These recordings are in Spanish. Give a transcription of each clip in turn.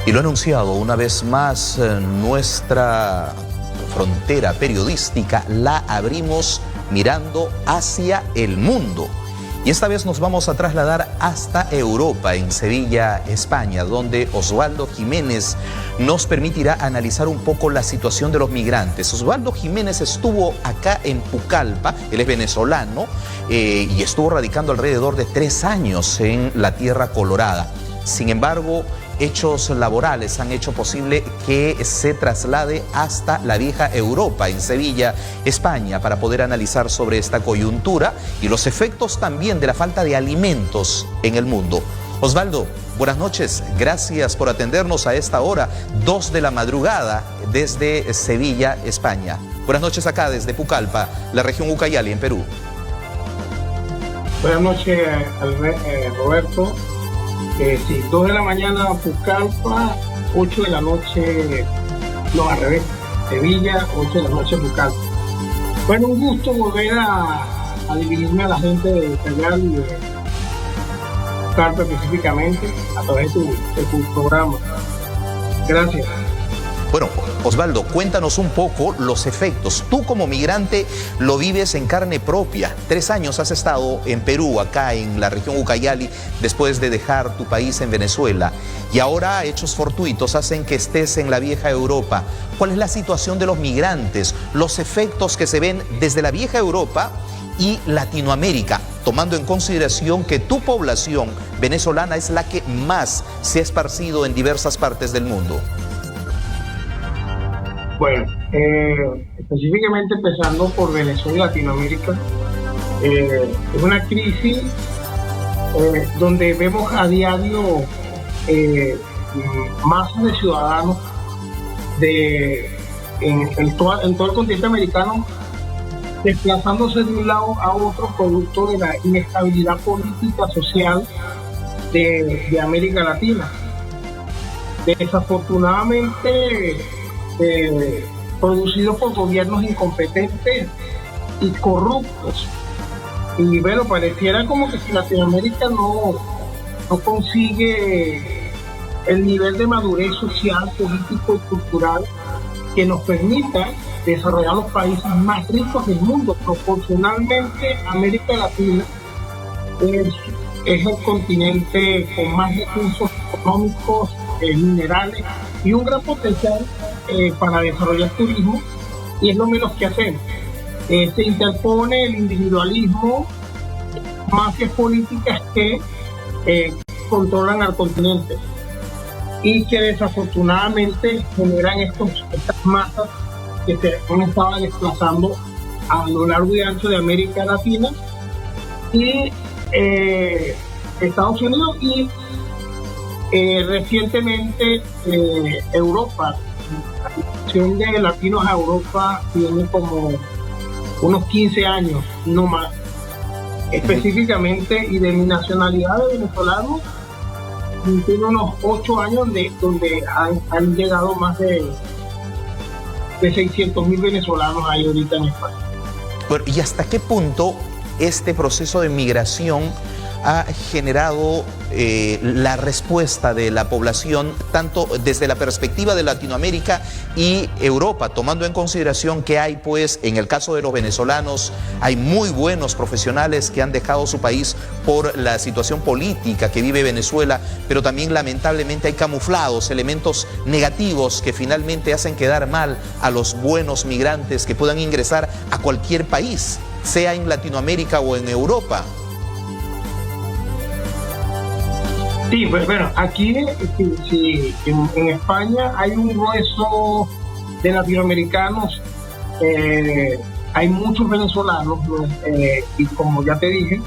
Y lo anunciado, una vez más, nuestra frontera periodística la abrimos mirando hacia el mundo. Y esta vez nos vamos a trasladar hasta Europa, en Sevilla, España, donde Osvaldo Jiménez nos permitirá analizar un poco la situación de los migrantes. Osvaldo Jiménez estuvo acá en Pucallpa, él es venezolano, y estuvo radicando alrededor de 3 años en la Tierra Colorada. Sin embargo, hechos laborales han hecho posible que se traslade hasta la vieja Europa, en Sevilla, España, para poder analizar sobre esta coyuntura y los efectos también de la falta de alimentos en el mundo. Osvaldo, buenas noches, gracias por atendernos a esta hora, 2 de la madrugada, desde Sevilla, España. Buenas noches acá desde Pucallpa, la región Ucayali, en Perú. Buenas noches, Roberto. Sí, 2 de la mañana Pucallpa, 8 de la noche, no, al revés, Sevilla, 8 de la noche Pucallpa. Bueno, un gusto volver a dirigirme a la gente de Ucayali y de Pucallpa específicamente a través de tu programa. Gracias. Bueno, Osvaldo, cuéntanos un poco los efectos. Tú como migrante lo vives en carne propia. 3 años has estado en Perú, acá en la región Ucayali, después de dejar tu país en Venezuela. Y ahora hechos fortuitos hacen que estés en la vieja Europa. ¿Cuál es la situación de los migrantes? Los efectos que se ven desde la vieja Europa y Latinoamérica, tomando en consideración que tu población venezolana es la que más se ha esparcido en diversas partes del mundo. Bueno, específicamente empezando por Venezuela y Latinoamérica, es una crisis donde vemos a diario masas de ciudadanos en todo el continente americano desplazándose de un lado a otro producto de la inestabilidad política social de América Latina. Desafortunadamente, producido por gobiernos incompetentes y corruptos. Y bueno, pareciera como que si Latinoamérica no consigue el nivel de madurez social, político y cultural que nos permita desarrollar los países más ricos del mundo. Proporcionalmente, América Latina es el continente con más recursos económicos, minerales y un gran potencial para desarrollar turismo, y es lo menos que hacemos. Se interpone el individualismo, mafias políticas que controlan al continente y que desafortunadamente generan estas masas que se han estado desplazando a lo largo y ancho de América Latina y Estados Unidos y recientemente Europa. La migración de latinos a Europa tiene como unos 15 años, no más. Específicamente, y de mi nacionalidad de venezolano, tiene unos 8 años donde han llegado más de 600.000 venezolanos ahí ahorita en España. Bueno, ¿y hasta qué punto este proceso de migración ha generado la respuesta de la población, tanto desde la perspectiva de Latinoamérica y Europa, tomando en consideración que hay, pues, en el caso de los venezolanos, hay muy buenos profesionales que han dejado su país por la situación política que vive Venezuela, pero también lamentablemente hay camuflados, elementos negativos que finalmente hacen quedar mal a los buenos migrantes que puedan ingresar a cualquier país, sea en Latinoamérica o en Europa? Sí, pues bueno, aquí en España hay un grueso de latinoamericanos, hay muchos venezolanos, y como ya te dije,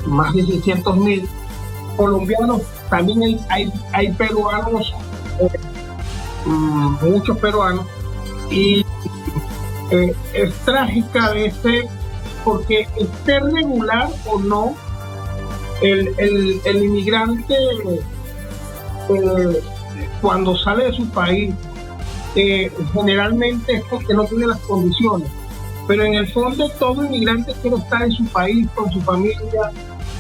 más de 600.000 colombianos, también hay peruanos, muchos peruanos, y es trágica a veces porque esté regular o no, el inmigrante cuando sale de su país generalmente es porque no tiene las condiciones, pero en el fondo todo inmigrante quiere estar en su país con su familia,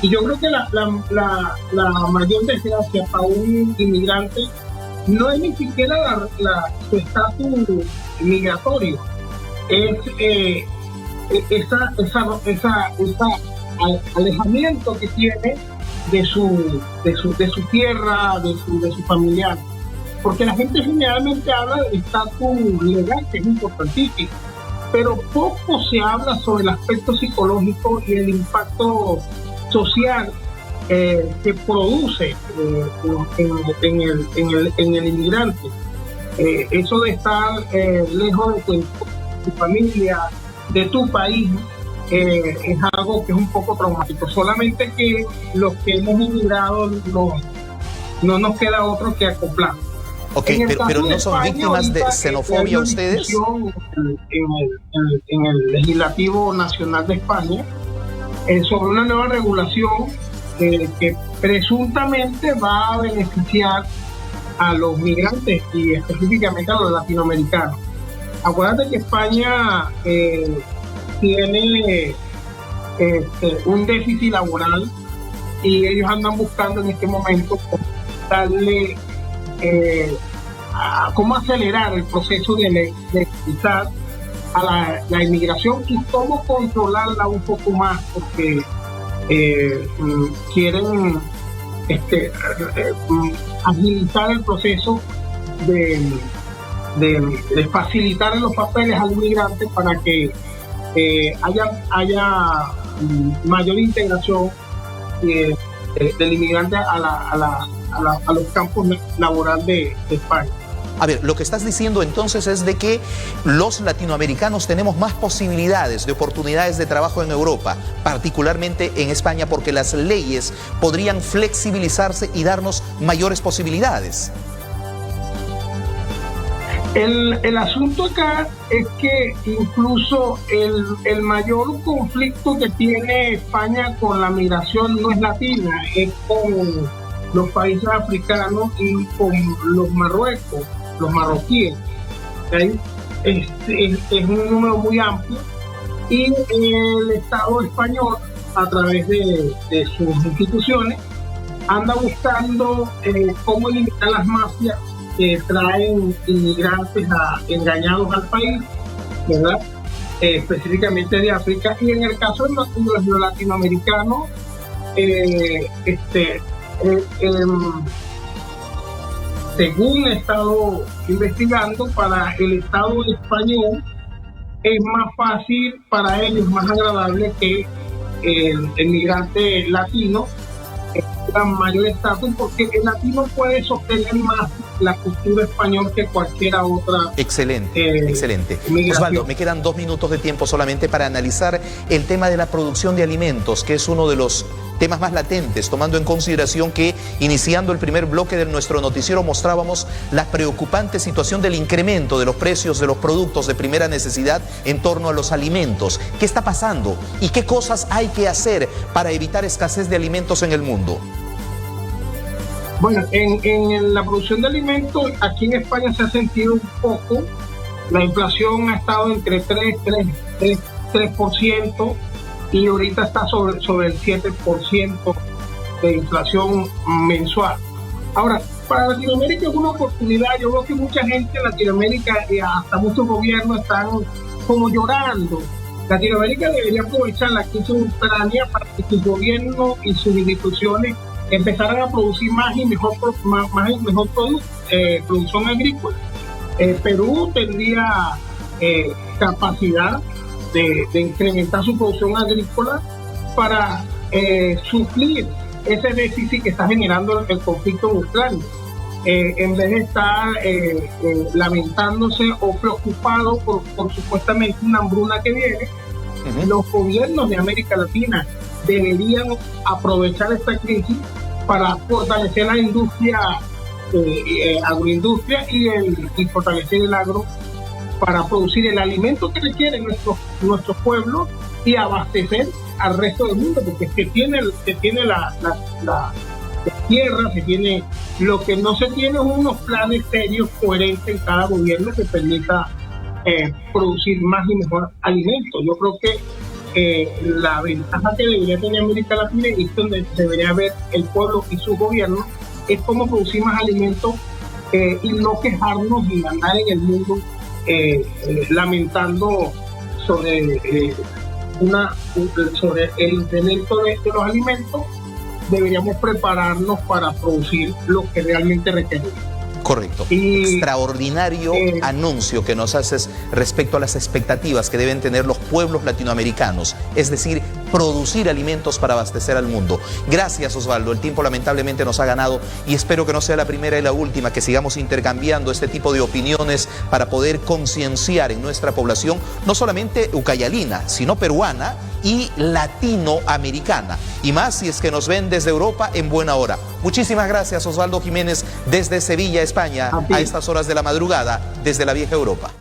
y yo creo que la mayor desgracia para un inmigrante no es ni siquiera su estatus migratorio, es esa alejamiento que tiene de su tierra, de su familiar. Porque la gente generalmente habla del estatus legal, que es importantísimo, pero poco se habla sobre el aspecto psicológico y el impacto social que produce en el inmigrante. Eso de estar lejos de tu familia, de tu país, es algo que es un poco traumático. Solamente que los que hemos inmigrado no nos queda otro que acoplar. Ok, pero ¿no son España, víctimas de xenofobia ustedes? En el Legislativo Nacional de España sobre una nueva regulación que presuntamente va a beneficiar a los migrantes y específicamente a los latinoamericanos. Acuérdate que España tiene un déficit laboral y ellos andan buscando en este momento darle cómo acelerar el proceso de legalizar a la inmigración y cómo controlarla un poco más, porque quieren agilizar el proceso de facilitar los papeles al inmigrante para que haya mayor integración del inmigrante a los campos laborales de España. A ver, lo que estás diciendo entonces es de que los latinoamericanos tenemos más posibilidades de oportunidades de trabajo en Europa, particularmente en España, porque las leyes podrían flexibilizarse y darnos mayores posibilidades. El asunto acá es que incluso el mayor conflicto que tiene España con la migración no es latina, es con los países africanos y con los marroquíes. Es un número muy amplio y el Estado español, a través de sus instituciones, anda buscando cómo eliminar las mafias que traen inmigrantes engañados al país, ¿verdad? Específicamente de África. Y en el caso de los latinoamericanos, según he estado investigando, para el Estado español es más fácil para ellos, más agradable que el migrante latino tenga mayor estatus, porque el latino puede sostener más la cultura española que cualquier otra. Excelente, excelente. Osvaldo, me quedan 2 minutos de tiempo solamente para analizar el tema de la producción de alimentos, que es uno de los temas más latentes, tomando en consideración que iniciando el primer bloque de nuestro noticiero mostrábamos la preocupante situación del incremento de los precios de los productos de primera necesidad en torno a los alimentos. ¿Qué está pasando y qué cosas hay que hacer para evitar escasez de alimentos en el mundo? Bueno, en la producción de alimentos aquí en España se ha sentido un poco. La inflación ha estado entre 3% y ahorita está sobre el 7% de inflación mensual. Ahora, para Latinoamérica es una oportunidad. Yo veo que mucha gente en Latinoamérica y hasta muchos gobiernos están como llorando. Latinoamérica debería aprovechar la crisis de Ucrania para que sus gobiernos y sus instituciones empezaran a producir más y mejor producción agrícola. Perú tendría capacidad de incrementar su producción agrícola para suplir ese déficit que está generando el conflicto en Ucrania. En vez de estar lamentándose o preocupado por supuestamente una hambruna que viene, los gobiernos de América Latina deberían aprovechar esta crisis para fortalecer la industria, agroindustria y fortalecer el agro para producir el alimento que requieren nuestros pueblos y abastecer al resto del mundo, porque se tiene la tierra, se tiene. Lo que no se tiene es unos planes serios, coherentes en cada gobierno que permita producir más y mejor alimentos. Yo creo que la ventaja que debería tener América Latina y donde debería ver el pueblo y su gobierno es cómo producir más alimentos y no quejarnos y andar en el mundo lamentando sobre, sobre el incremento de los alimentos. Deberíamos prepararnos para producir lo que realmente requerimos. Correcto. Extraordinario anuncio que nos haces respecto a las expectativas que deben tener los pueblos latinoamericanos, es decir, producir alimentos para abastecer al mundo. Gracias, Osvaldo. El tiempo lamentablemente nos ha ganado y espero que no sea la primera y la última, que sigamos intercambiando este tipo de opiniones para poder concienciar en nuestra población, no solamente ucayalina, sino peruana y latinoamericana. Y más si es que nos ven desde Europa en buena hora. Muchísimas gracias, Osvaldo Jiménez, desde Sevilla, España, a estas horas de la madrugada, desde la vieja Europa.